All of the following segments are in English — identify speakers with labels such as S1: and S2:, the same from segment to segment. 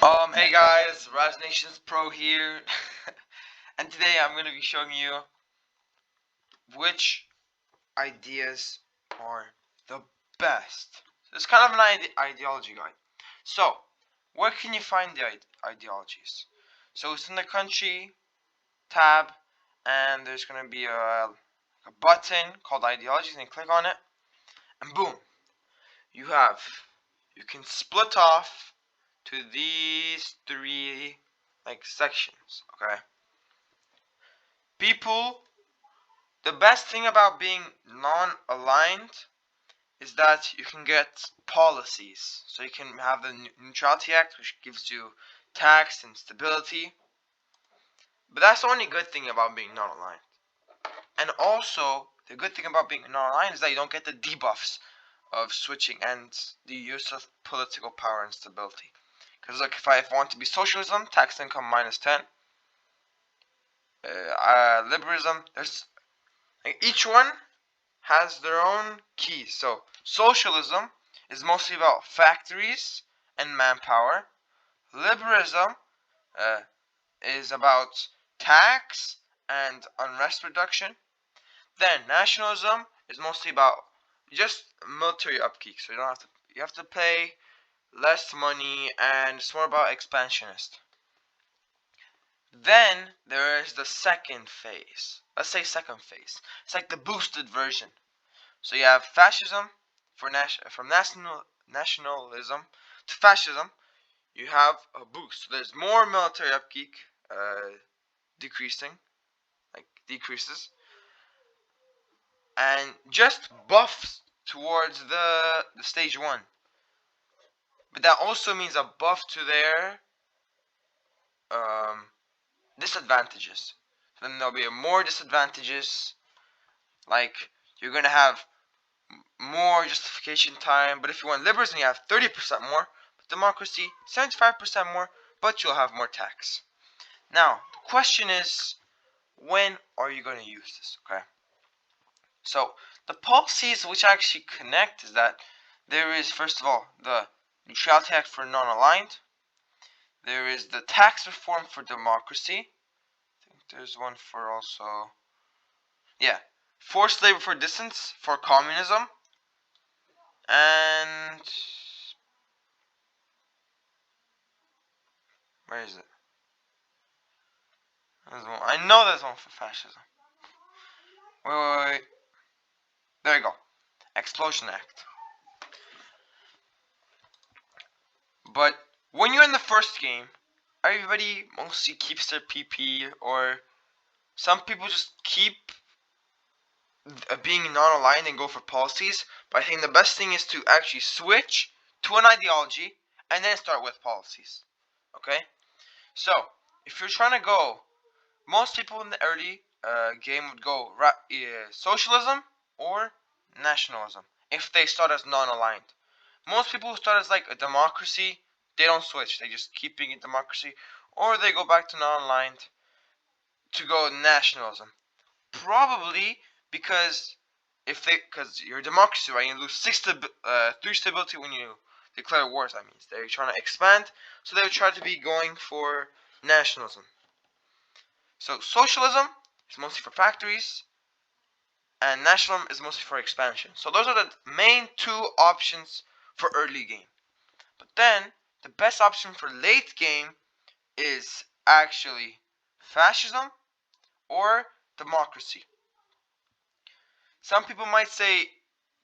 S1: Hey guys, Raz Nations Pro here, and today I'm going to be showing you which ideas are the best. So it's kind of an ideology guide. So, where can you find the ideologies? So it's in the country tab, and there's going to be a button called ideologies, and you click on it, and boom, you have, you can split off to these three like sections, okay? People, the best thing about being non-aligned is that you can get policies. So you can have the Neutrality Act, which gives you tax and stability. But that's the only good thing about being non-aligned. And also, the good thing about being non-aligned is that you don't get the debuffs of switching and the use of political power and stability. Because like if I want to be socialism, tax income minus 10. Liberalism, there's like, each one has their own keys. So socialism is mostly about factories and manpower. Liberalism uh, is about tax and unrest reduction. Then nationalism is mostly about just military upkeep. So you have to pay less money, and it's more about expansionist. Then there is the second phase. Let's say second phase. It's like the boosted version. So you have fascism from nationalism to fascism. You have a boost. So there's more military upkeep, decreasing, like decreases, and just buffs towards the stage one. But that also means a buff to their um, disadvantages. So then there'll be more disadvantages. Like you're gonna have more justification time. But if you want liberalism, you have 30% more. But democracy, 75% more. But you'll have more tax. Now, the question is, when are you going to use this? Okay. So the policies which actually connect is that there is, first of all, the Neutrality Act for non-aligned. There is the tax reform for democracy. I think there's one for also, yeah, forced labor for distance for communism. And where is it? There's one. I know there's one for fascism. Wait. There you go. Explosion Act. But when you're in the first game, everybody mostly keeps their PP, or some people just keep being non-aligned and go for policies. But I think the best thing is to actually switch to an ideology and then start with policies. Okay? So, if you're trying to go, most people in the early game would go socialism or nationalism if they start as non-aligned. Most people who start as like a democracy, they don't switch. They just keep being a democracy, or they go back to non-aligned to go nationalism. Probably because because you're a democracy, right? You lose 3 stability when you declare wars. That means they're trying to expand, so they would try to be going for nationalism. So socialism is mostly for factories, and nationalism is mostly for expansion. So those are the main two options for early game. But then the best option for late game is actually fascism or democracy. Some people might say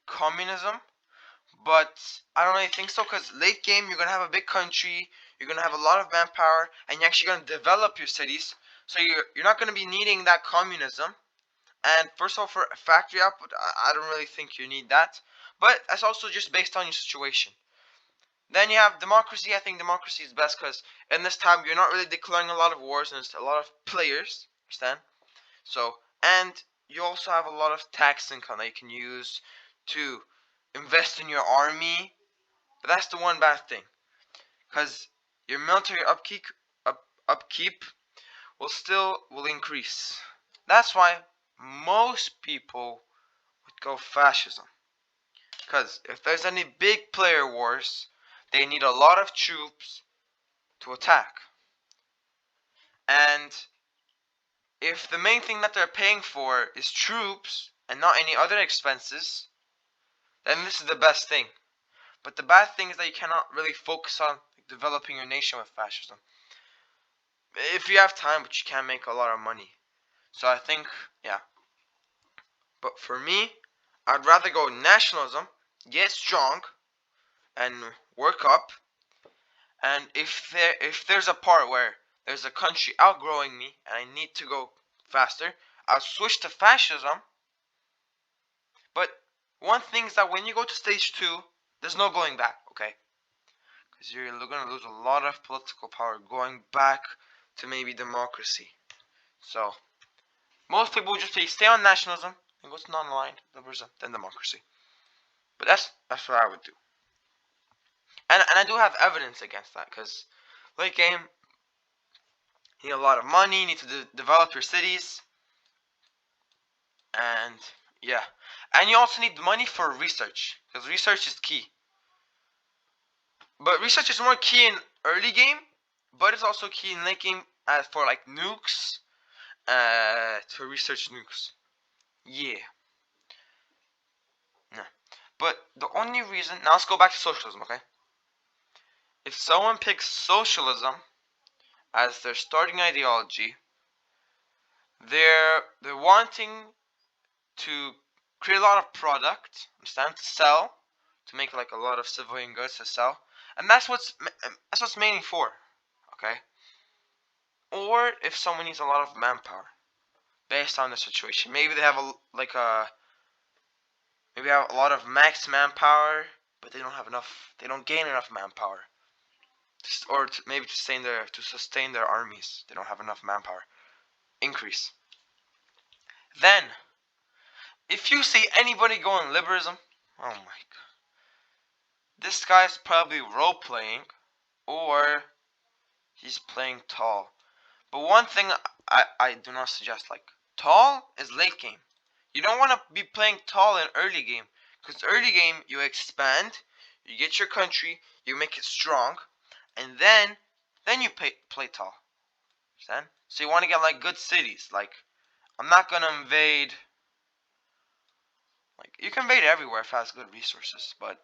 S1: communism, but I don't really think so, because late game you're going to have a big country, you're going to have a lot of manpower, and you're actually going to develop your cities. So you're not going to be needing that communism. And first of all, for factory output, I don't really think you need that. But that's also just based on your situation. Then you have democracy. I think democracy is best because in this time you're not really declaring a lot of wars and it's a lot of players. Understand? So, and you also have a lot of tax income that you can use to invest in your army. But that's the one bad thing, because your military upkeep will increase. That's why most people would go fascism. Because if there's any big player wars, they need a lot of troops, to attack. And if the main thing that they're paying for is troops and not any other expenses, then this is the best thing. But the bad thing is that you cannot really focus on developing your nation with fascism. If you have time, but you can't make a lot of money. So I think, yeah. But for me, I'd rather go nationalism, get strong, and work up. And if there's a part where there's a country outgrowing me and I need to go faster, I'll switch to fascism. But one thing is that when you go to stage 2, there's no going back, okay? Because you're going to lose a lot of political power going back to maybe democracy. So most people would just say stay on nationalism and go to non-aligned liberalism, then democracy. But that's what I would do. And I do have evidence against that, because late game, you need a lot of money, you need to develop your cities, and yeah. And you also need money for research, because research is key. But research is more key in early game, but it's also key in late game for like nukes, to research nukes. Yeah. Yeah. But the only reason, now let's go back to socialism, okay? If someone picks socialism as their starting ideology, they're wanting to create a lot of product, understand, to sell, to make like a lot of civilian goods to sell, and that's what's mainly for, okay? Or if someone needs a lot of manpower based on the situation, maybe they have maybe have a lot of max manpower, but they don't have enough, they don't gain enough manpower, or maybe to sustain their armies, they don't have enough manpower increase. Then if you see anybody going liberalism, oh my god, this guy's probably role playing, or he's playing tall. But one thing I do not suggest, like, tall is late game. You don't want to be playing tall in early game, because early game you expand, you get your country, you make it strong, and then you play tall. Understand? So you want to get like good cities. Like, I'm not gonna invade. Like, you can invade everywhere if it has good resources, but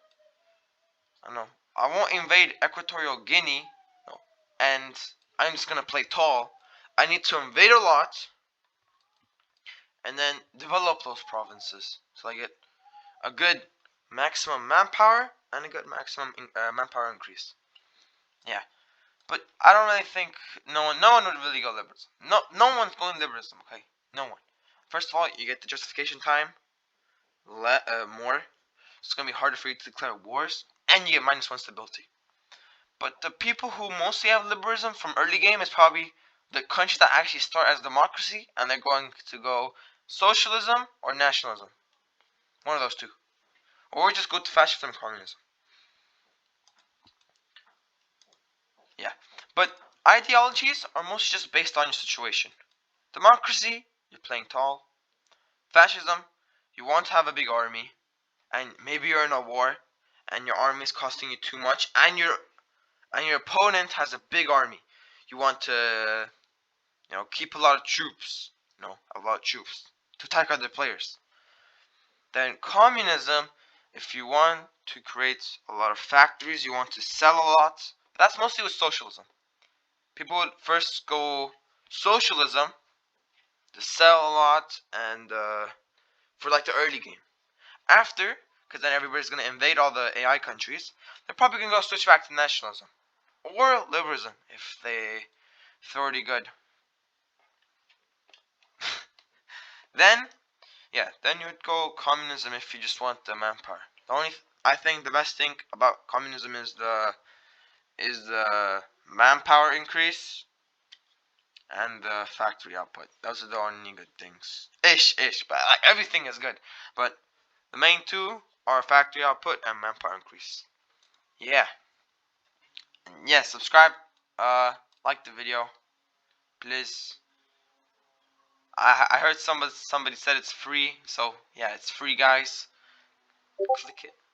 S1: I don't know. I won't invade Equatorial Guinea, no, and I'm just gonna play tall. I need to invade a lot and then develop those provinces so I get a good maximum manpower and a good maximum manpower increase. Yeah, but I don't really think no one would really go liberalism. No one's going liberalism. Okay, no one. First of all, you get the justification time more. It's gonna be harder for you to declare wars, and you get -1 stability. But the people who mostly have liberalism from early game is probably the countries that actually start as democracy, and they're going to go socialism or nationalism. One of those two. Or just go to fascism and communism. Yeah. But ideologies are mostly just based on your situation. Democracy, you're playing tall. Fascism, you want to have a big army, and maybe you're in a war, and your army is costing you too much, and your opponent has a big army. You want to, keep a lot of troops, a lot of troops to attack other players. Then communism, if you want to create a lot of factories, you want to sell a lot. That's mostly with socialism. People would first go socialism to sell a lot and for like the early game. After, because then everybody's gonna invade all the AI countries, they're probably gonna go switch back to nationalism or liberalism if they're already good. Then, yeah, then you would go communism if you just want the manpower. I think the best thing about communism is the manpower increase and the factory output. Those are the only good things. But like everything is good. But the main two are factory output and manpower increase. Yeah. And yeah, subscribe. Like the video, please. I heard somebody said it's free, so yeah, it's free, guys. Click it.